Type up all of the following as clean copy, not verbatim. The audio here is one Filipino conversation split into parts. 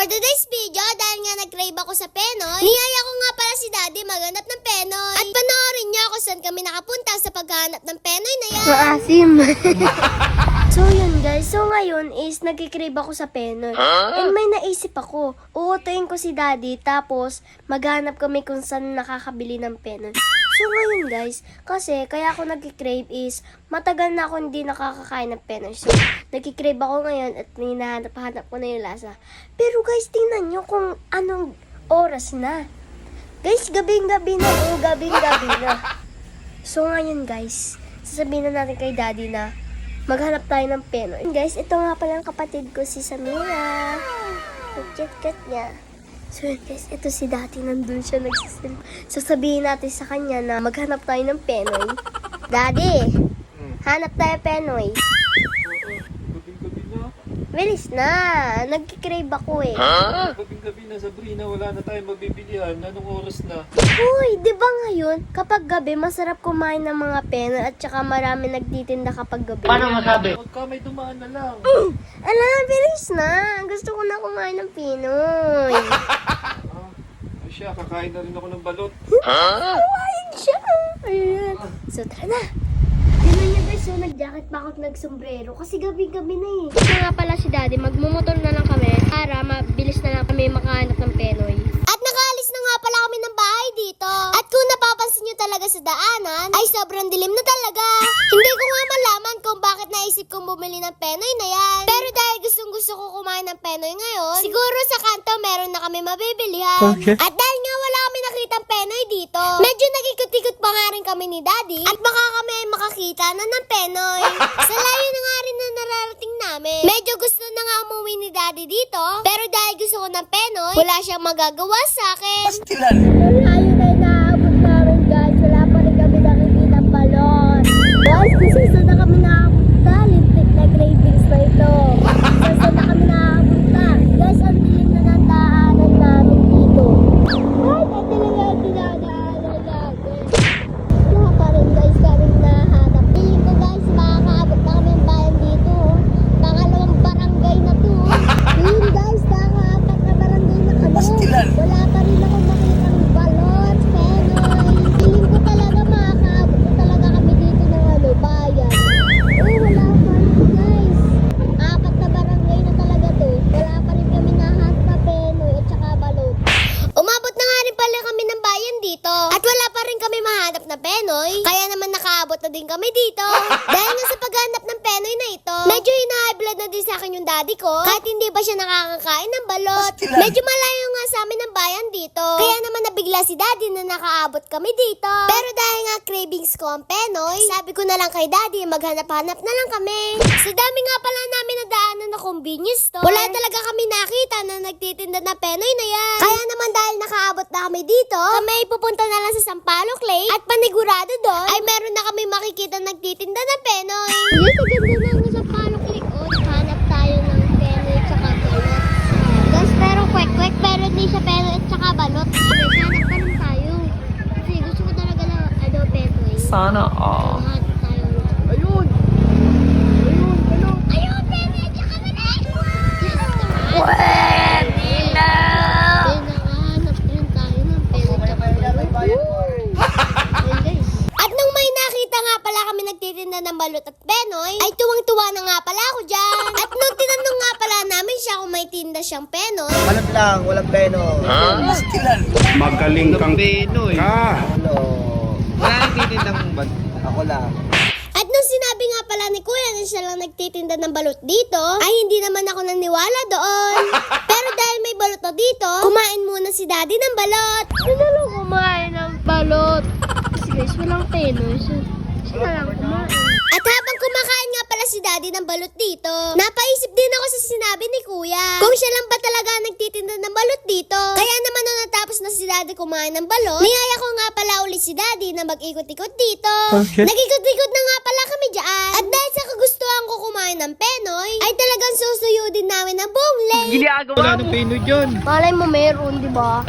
For today's video, dahil nga nag-crave ako sa Penoy, niyaya ko nga pala si Daddy maghanap ng Penoy. At panoorin niyo kung saan kami nakapunta sa paghahanap ng Penoy na yan. Maasim. So yun guys, so ngayon is nagkikrave ako sa Penoy. And may naisip ako, uutuin ko si Daddy tapos maghanap kami kung saan nakakabili ng Penoy. So ngayon guys, kasi kaya ako nagkikrave is matagal na ako hindi nakakakain ng Penoy. So nagkikrave ako ngayon at hinahanap-hanap ko na yung lasa. Pero guys, tingnan nyo kung anong oras na. Guys, gabing-gabi na o gabing-gabi na. So ngayon guys, sasabihin na natin kay Daddy na maghanap tayo ng Penoy. Guys, ito nga pala ang kapatid ko, si Samira. Nag-chat-cat niya. So guys, ito si Daddy, nandun siya nagsisil. Sasabihin natin sa kanya na maghanap tayo ng Penoy. Daddy, hanap tayo Penoy. Gabing-gabi na. Bilis na, nagkikrave ako eh. Gabing-gabi na, Sabrina. Wala na tayong mabibilihan. Anong oras na? Uy, di ba ngayon, kapag gabi, masarap kumain ng mga Penoy at saka marami nagtitinda kapag gabi. Huwag ka, may dumaan na lang. Ala, bilis na. Gusto ko na kumain ng Pinoy. Ay siya, kakain na rin ako ng balot. Kumain siya. Ayan. So, tara na. Tignan niya guys, so nag-jacket pa ako at nag-sombrero kasi gabi-gabi na eh. Ito nga pala si Daddy, magmumotor na lang kami para mabilis na lang kami makahanap ng Penoy. At nakaalis na nga pala kami ng bahay dito. At kung napapansin nyo talaga sa daanan, ay sobrang dilim na talaga. Hindi ko nga malaman kung bakit naisip kong bumili ng Penoy na yan. Pero dahil gustong-gusto ko kumain ng Penoy ngayon, siguro sa kanto meron na kami mabibilihan. Okay. At dahil nga wala kami nakitang Penoy dito, medyo nag-ikot-ikot pa nga rin kami ni Daddy. At baka kami ay makakita na ng Penoy. Sa layo na nga rin na nararating namin. Medyo gusto na nga umuwi ni Daddy dito. Pero dahil gusto ko ng Penoy, wala siyang magagawa sa akin. Layo na inaabot namin guys, wala pa rin kami nakikita balon. Guys, kung na kami nakapunta, lintik na cravings na ito. Saan na kami nakapunta. Guys, ang dilim na ng daanan namin dito. Ay, ang dilim na ang dinadaanan namin. Wala pa rin guys kaming nahanap. Feeling ko guys, makakaabot na kami ng bayan dito. Pangalawang barangay na to. Yun guys, nakaapat na barangay na kami. Wala pa rin ako makitang balot, Penoy. Feeling ko talaga makakaabot na talaga kami dito ng bayan. Wala pa rin guys. Apat na barangay na talaga to. Wala pa rin kami nahanap na Penoy at saka balot. Umabot na nga rin pala kami ng bayan dito. At wala pa rin kami mahanap na Penoy. Kaya naman nakaabot na din kami dito. Dahil nga sa paghanap ng Penoy na ito, medyo hina-high blood na din sa akin yung daddy ko. Kahit hindi pa siya nakakakain ng balot. Medyo malayo nga sa amin ng bayan dito. Kaya naman nabigla si daddy na nakaabot kami dito. Pero dahil nga cravings ko ang Penoy, sabi ko na lang kay daddy maghanap-hanap na lang kami. Sa dami nga pala namin nadaanan na convenience store, wala talaga kami nakita na nagtitinda na Penoy na yan. Kaya naman dahil nakaabot na kami dito, kami ay pupunta na lang sa Sampaloc Lake at panigurado doon ay meron na kami makikita nagtitinda na Penoy. Yes, ang ganda na sa Palok Lake. O, hanap tayo ng Penoy at saka balot. Guys, pero kwek-kwek, pero hindi siya Penoy at saka balot. Guys, hanap pa rin tayo. Kasi gusto ko talaga na Penoy. Sana all. Hanap tayo. Ayun! Ayun, Penoy at saka balot! Pwede na! Nakahanap rin tayo ng Penoy at saka balot. Ayun guys. At nung may nakita nga pala kami nagtitinda ng balot at Penoy, ay tuwang-tuwa na nga pala ako dyan. At nung tinanong nga pala namin siya kung may tinda siyang Penoy, Alam lang, walang peno. Magaling kang Penoy. ka. Ano? Wala nang titindang bag. Ako lang. at nung sinabi nga pala ni Kuya na siya lang nagtitinda ng balot dito, ay hindi naman ako naniwala doon. Pero dahil may balot na dito, kumain muna si Daddy ng balot. Sino lang kumain ng balot? Kasi guys, walang Penoy. So, sino lang kumain? At habang kumakain nga pala si Daddy ng balot dito, napaisip din ako sa sinabi ni Kuya. Kung siya lang ba talaga nagtitinda ng balot dito. Kaya naman nung natapos na si Daddy kumain ng balot, niyaya ko nga pala ulit si Daddy na mag-ikot-ikot dito. Okay. Nag-ikot-ikot na nga pala kami dyan. At dahil sa kagustuhan ko kumain ng Penoy, ay talagang susuyudin namin ang buong lake. Wala nang Penoy dyan. Malay mo meron, di ba?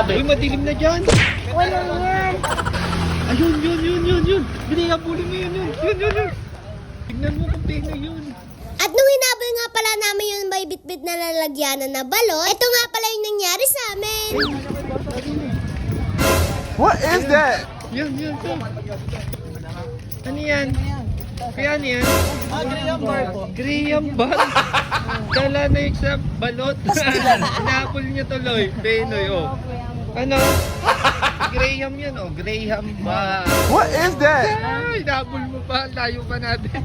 Uy, madilim na dyan. Wala yan. Ayun, yun. Binayabuli mo yun. Tignan mo kung Penoy yun. At At nung hinabol nga pala namin yung may bitbit na lalagyanan na balot, ito nga pala yung nangyari sa amin. What is that? Yan. Ano yan? Kaya ano yan? Graham bar po. Graham bar. Dala na yung sa balot. Napol niya tuloy. Penoy, oh. Ano? Graham yan, oh. Graham bar. What is that? Ay, napol mo pa. Layo pa natin.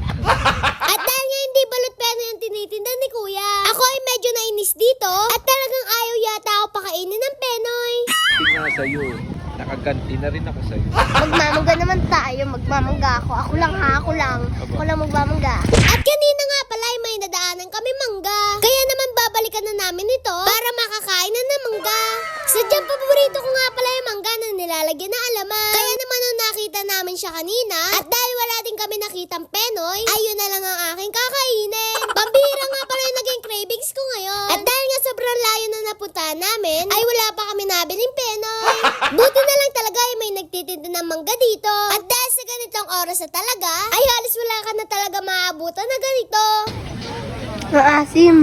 At dahil nga hindi balot peno yung tinitinda ni Kuya, ako ay medyo nainis dito at talagang ayaw yata ako pakainin ng penoy. Hindi nga sa'yo. Nakaganti na rin ako sa'yo. Magmamangga naman tayo. Magmamangga ako. Ako lang ha. Ako lang magmamangga. At kanina nga pala ay may nadaanan kami mangga. Kaya naman babalikan na namin ito para makakain na ng mangga. Sadyang paborito ko nga pala yung mangga na nilalagyan na alaman. Kaya naman nung nakita namin siya kanina, at dahil wala din kami nakitang penoy, ayun na lang ang aking kakainin. Pambihira nga pala yung naging cravings ko ngayon. At dahil nga sobrang layo na napuntahan namin, ay wala pa kami nabiling penoy. Buti na lang talaga ay may nagtitinda ng mangga dito. At dahil sa ganitong oras na talaga, ay halos wala ka na talaga maabutan na ganito. Maasim.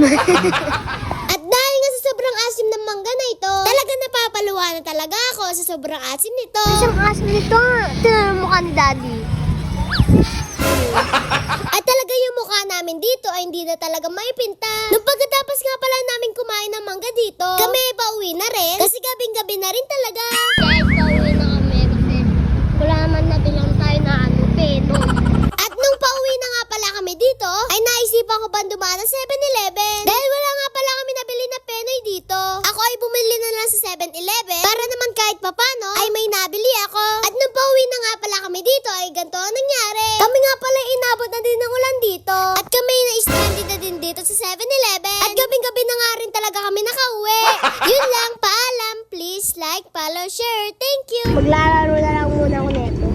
At dahil nga sa sobrang asim ng mangga na ito, talaga napapaluwa na talaga ako sa sobrang asim nito. Isang asim nito. Tingnan mo mukha ni Daddy. At talaga yung mukha namin dito ay hindi na talaga maipinta. Nung pagkatapos nga pala namin kumain ng mangga dito, kami ay pauwi na rin kasi gabing-gabi na rin talaga. Guys, pauwi na kami kasi wala naman na bilang tayo na peno. At nung pauwi na nga pala kami dito, ay naisipan ko pang dumaan ng 7-Eleven. Dahil wala nga pala kami nabili na penoy dito. Ako ay bumili na lang sa 7-Eleven para naman kahit papano ay may nabili ako. At nung pauwi na nga pala kami dito ay ganito ang nangyari. Kami nga pala inabot na din ng ulan dito. At kami na-stranded na din dito sa 7-Eleven. At gabing-gabi na nga rin talaga kami nakauwi. Yun lang, paalam. Please like, follow, share. Thank you. Maglalaro na lang muna ako neto.